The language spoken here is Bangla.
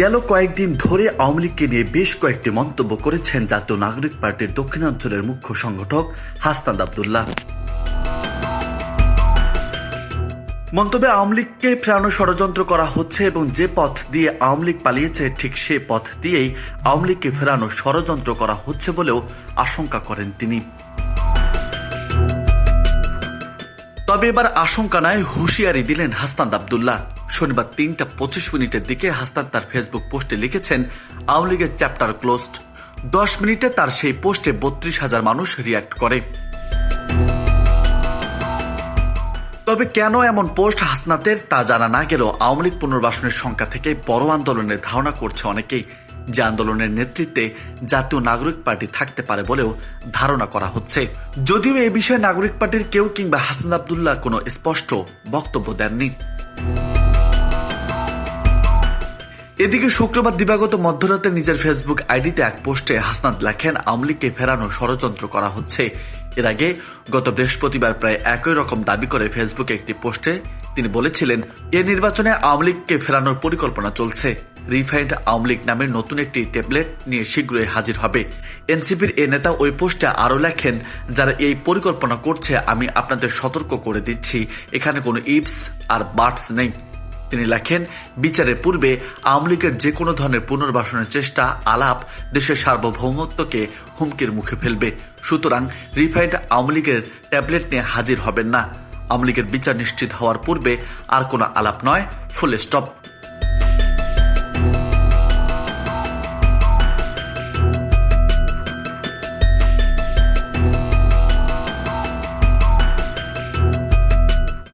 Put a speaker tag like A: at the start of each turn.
A: গেল কয়েকদিন ধরে আওয়ামী লীগকে নিয়ে বেশ কয়েকটি মন্তব্য করেছেন জাতীয় নাগরিক পার্টির দক্ষিণাঞ্চলের মুখ্য সংগঠক হাসনাত আব্দুল্লাহ। মন্তব্যে আওয়ামী লীগকে ফেরানোর ষড়যন্ত্র করা হচ্ছে এবং যে পথ দিয়ে আওয়ামী লীগ পালিয়েছে ঠিক সে পথ দিয়েই আওয়ামী লীগকে ফেরানোর ষড়যন্ত্র করা হচ্ছে বলেও আশঙ্কা করেন তিনি। তবে এবার আশঙ্কা নয়, হুঁশিয়ারি দিলেন হাসনাত আব্দুল্লাহ। শনিবার ৩টা ২৫ দিকে হাসনাত তার ফেসবুক পোস্টে লিখেছেন, আওয়ামী লীগের চ্যাপ্টার ক্লোজড। 10 মিনিটে তার সেই পোস্টে ৩২,০০০ মানুষ রিয়াক্ট করে। তবে কেন এমন পোস্ট হাসনাতের তা জানা না গেলেও আওয়ামী লীগ পুনর্বাসনের সংখ্যা থেকে বড় আন্দোলনের ধারণা করছে অনেকেই, যে আন্দোলনের নেতৃত্বে জাতীয় নাগরিক পার্টি থাকতে পারে বলেও ধারণা করা হচ্ছে। যদিও এ বিষয়ে নাগরিক পার্টির কেউ কিংবা হাসনাত আব্দুল্লাহ কোনো স্পষ্ট বক্তব্য দেননি। এদিকে শুক্রবার দিবাগত মধ্যরাতে নিজের ফেসবুক আইডিতে এক পোস্টে হাসনাত লেখেন, আওয়ামী লীগকে ফেরানোর ষড়যন্ত্র করা হচ্ছে। এর আগে গত বৃহস্পতিবার প্রায় একই রকম দাবি করে ফেসবুকে একটি পোস্টে তিনি বলেছিলেন, এ নির্বাচনে আওয়ামী লীগকে ফেরানোর পরিকল্পনা চলছে। রিফাইন্ড আওয়ামী লীগ নামের নতুন একটি ট্যাবলেট নিয়ে শীঘ্রই হাজির হবে। এনসিপির এ নেতা ওই পোস্টে আরও লেখেন, যারা এই পরিকল্পনা করছে আমি আপনাদের সতর্ক করে দিচ্ছি, এখানে কোনো ইফস আর বাটস নেই। তিনি লেখেন, বিচারের পূর্বে আওয়ামী লীগের যে কোনো ধরনের পুনর্বাসনের চেষ্টা আলাপ দেশের সার্বভৌমত্বকে হুমকির মুখে ফেলবে। সুতরাং রিফাইন্ড আওয়ামী লীগের ট্যাবলেট নিয়ে হাজির হবেন না। আওয়ামী লীগের বিচার নিশ্চিত হওয়ার পূর্বে আর কোনো আলাপ নয়, ফুল স্টপ।